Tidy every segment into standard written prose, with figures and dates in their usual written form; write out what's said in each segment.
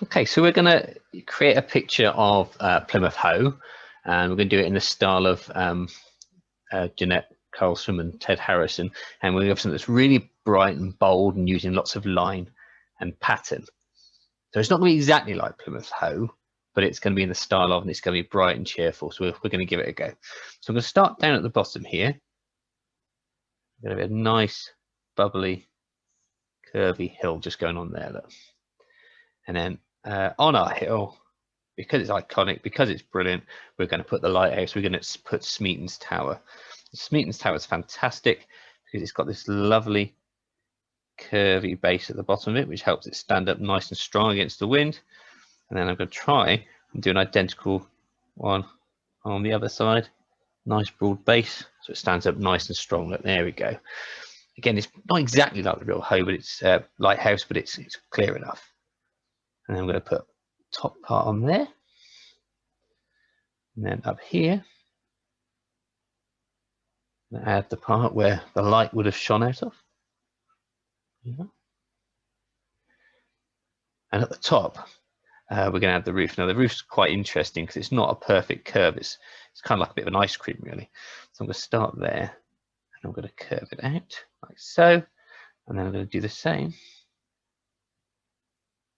Okay, so we're going to create a picture of Plymouth Hoe, and we're going to do it in the style of Jeanette Carlstrom and Ted Harrison, and we're going to have something that's really bright and bold and using lots of line and pattern. So it's not going to be exactly like Plymouth Hoe, but it's going to be in the style of, and it's going to be bright and cheerful. So we're going to give it a go. So I'm going to start down at the bottom here. Going to be a nice, bubbly, curvy hill just going on there. Look. And then on our hill, because it's iconic, because it's brilliant, we're going to put the lighthouse. We're going to put Smeaton's Tower. Smeaton's Tower is fantastic because it's got this lovely curvy base at the bottom of it, which helps it stand up nice and strong against the wind. And then I'm going to try and do an identical one on the other side. Nice broad base, so it stands up nice and strong. Look, there we go. Again, it's not exactly like the real hoe, but it's lighthouse, but it's clear enough. And then I'm going to put top part on there, and then up here, add the part where the light would have shone out of. And at the top, we're going to add the roof. Now the roof's quite interesting because it's not a perfect curve. It's kind of like a bit of an ice cream, really. So I'm going to start there, and I'm going to curve it out like so, and then I'm going to do the same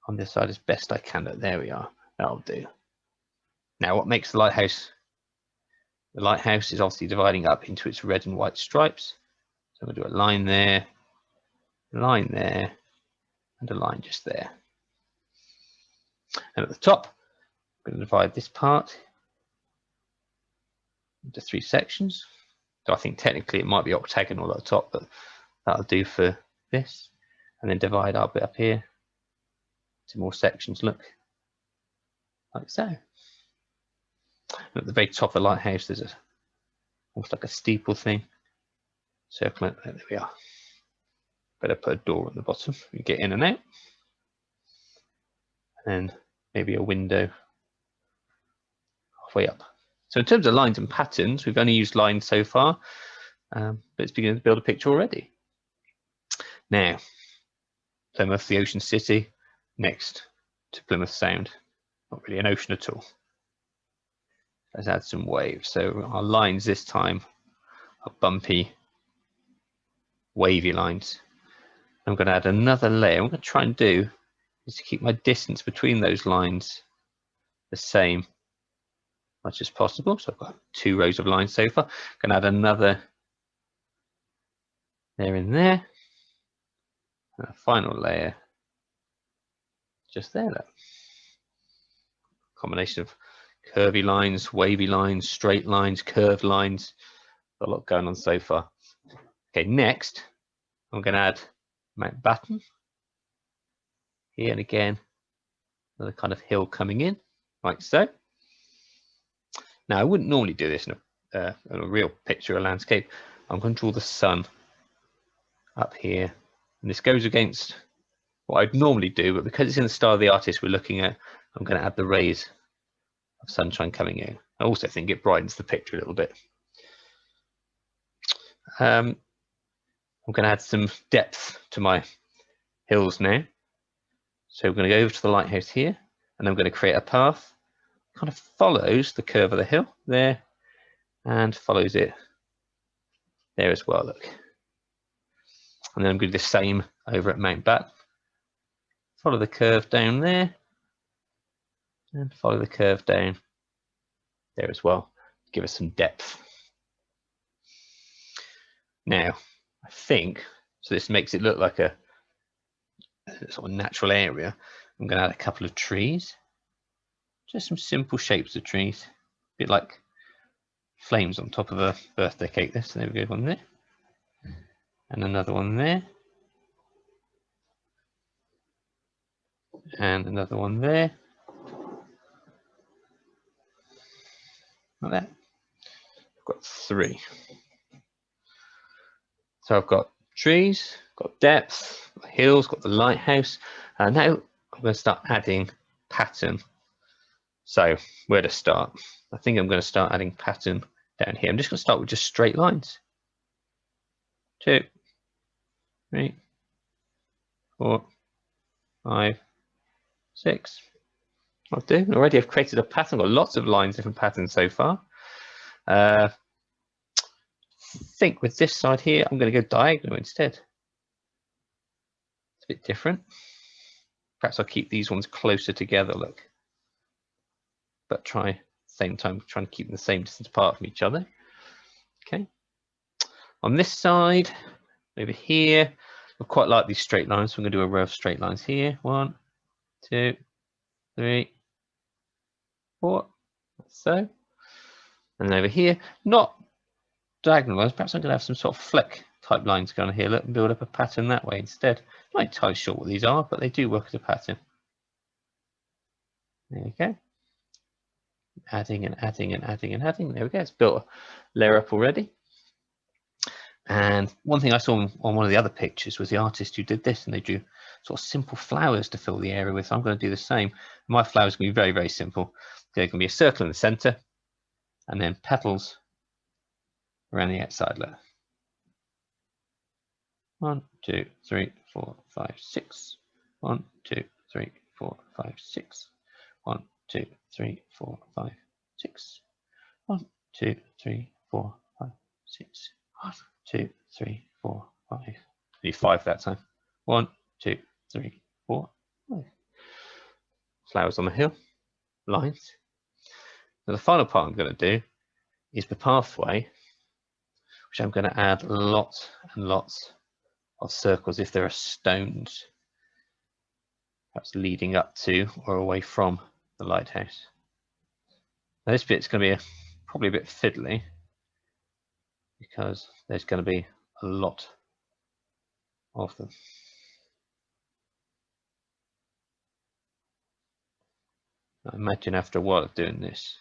on this side as best I can. Look, there we are. That'll do. Now, what makes the lighthouse? The lighthouse is obviously dividing up into its red and white stripes. So I'm going to do a line there, and a line just there. And at the top, I'm going to divide this part into 3 sections. So I think technically it might be octagonal at the top, but that'll do for this. And then divide our bit up here to more sections, look, like so. And at the very top of the lighthouse, there's almost like a steeple thing. Circle it, there we are. Better put a door on the bottom, we get in and out. And maybe a window halfway up. So in terms of lines and patterns, we've only used lines so far, but it's beginning to build a picture already. Now, Plymouth, the ocean city, next to Plymouth Sound. Not really an ocean at all. Let's add some waves. So our lines this time are bumpy, wavy lines. I'm going to add another layer. What I'm going to try and do is to keep my distance between those lines the same as much as possible. So I've got 2 rows of lines so far. I'm going to add another there and there. And a final layer just there. Look. Combination of curvy lines, wavy lines, straight lines, curved lines. Got a lot going on so far. Okay, next I'm going to add Mountbatten here, and again another kind of hill coming in like so. Now I wouldn't normally do this in a real picture or landscape. I'm going to draw the sun up here, and this goes against what I'd normally do, but because it's in the style of the artist we're looking at, I'm going to add the rays of sunshine coming in. I also think it brightens the picture a little bit. I'm going to add some depth to my hills now. So we're going to go over to the lighthouse here, and I'm going to create a path. Kind of follows the curve of the hill there, and follows it there as well. Look. And then I'm going to do the same over at Mountbatten. Follow the curve down there, and follow the curve down there as well. Give us some depth. Now, I think, so this makes it look like a sort of natural area. I'm going to add a couple of trees, just some simple shapes of trees, a bit like flames on top of a birthday cake. This, there we go, one there, and another one there, and another one there, like that. I've got 3. So I've got trees, got depth, got hills, got the lighthouse, and now I'm going to start adding pattern. So where to start? I think I'm going to start adding pattern down here. I'm just going to start with just straight lines. 2, 3, 4, 5, 6. I'll do. Already I've created a pattern, got lots of lines, different patterns so far. I think with this side here, I'm going to go diagonal instead. It's a bit different. Perhaps I'll keep these ones closer together, look. But try, same time, trying to keep them the same distance apart from each other. Okay. On this side, over here, I quite like these straight lines, so I'm going to do a row of straight lines here. 1, 2, 3, 4, so. And then over here, not diagonal lines, perhaps I'm going to have some sort of fleck type lines going on here, look, and build up a pattern that way instead. I'm not entirely sure what these are, but they do work as a pattern. There we go. Adding and adding and adding and adding. There we go. It's built a layer up already. And one thing I saw on one of the other pictures was the artist who did this, and they drew sort of simple flowers to fill the area with. So I'm going to do the same. My flowers are going to be very, very simple. There's going to be a circle in the center, and then petals around the outside. Look. 1, 2, 3, 4, 5, 6. 1, 2, 3, 4, 5, 6. 1, 2, 3, 4, 5, 6. 1, 2, 3, 4, 5, 6. 1, 2, 3, 4, 5. I need 5 that time. 1, 2, 3, 4, 5. Flowers on the hill, lines. Now the final part I'm going to do is the pathway, which I'm going to add lots and lots of circles if there are stones, perhaps leading up to or away from the lighthouse. Now this bit's going to be probably a bit fiddly because there's going to be a lot of them. I imagine after a while of doing this,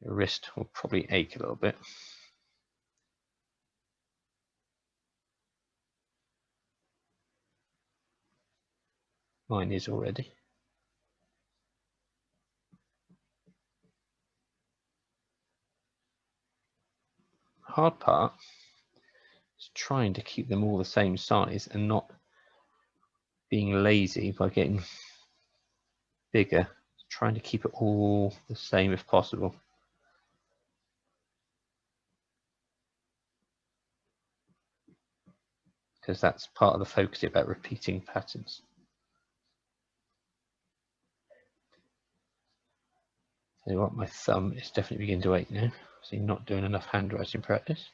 your wrist will probably ache a little bit. Mine is already. The hard part is trying to keep them all the same size and not being lazy by getting bigger, trying to keep it all the same if possible. Because that's part of the focus about repeating patterns. So what, my thumb is definitely beginning to ache now. So you're not doing enough handwriting practice.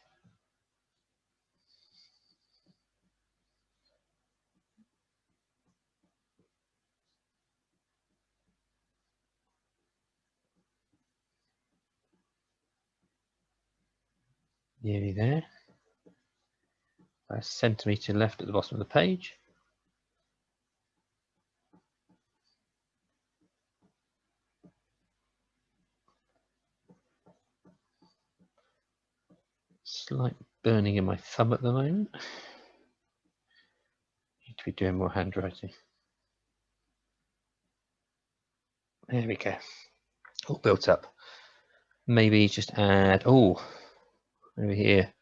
Nearly there. A centimetre left at the bottom of the page. Slight burning in my thumb at the moment. Need to be doing more handwriting. There we go. All built up. Maybe just add, oh, over here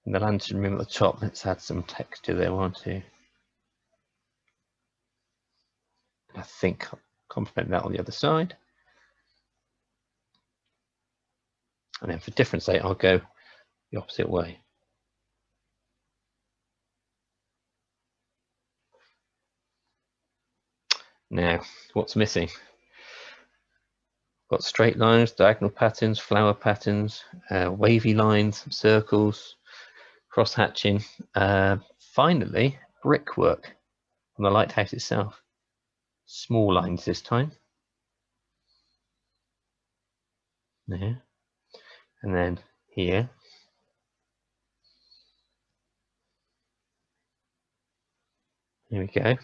in the lantern room at the top, let's add some texture there, won't we? I think I'll complement that on the other side. And then for difference sake, I'll go the opposite way. Now, what's missing? Got straight lines, diagonal patterns, flower patterns, wavy lines, circles, cross hatching. Finally, brickwork on the lighthouse itself. Small lines this time. There. And then here. Here we go.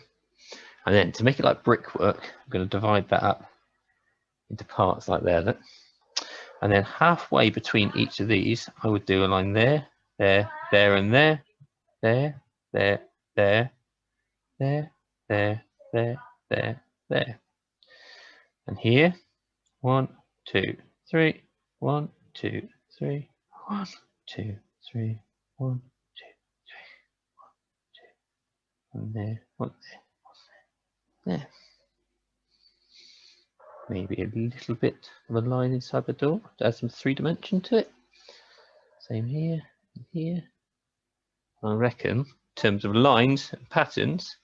And then to make it like brickwork, I'm going to divide that up into parts like there. And then halfway between each of these, I would do a line there, there, there, and there, there, there, there, there, there, there, there, there. And here, 1, 2, 3, 1, 2, 3, 1, 2, 3, 1, 2, 3, 1, 2, and there, 1 there, 1 there. maybe a little bit of a line inside the door to add some 3-dimension to it. Same here and here. I reckon in terms of lines and patterns,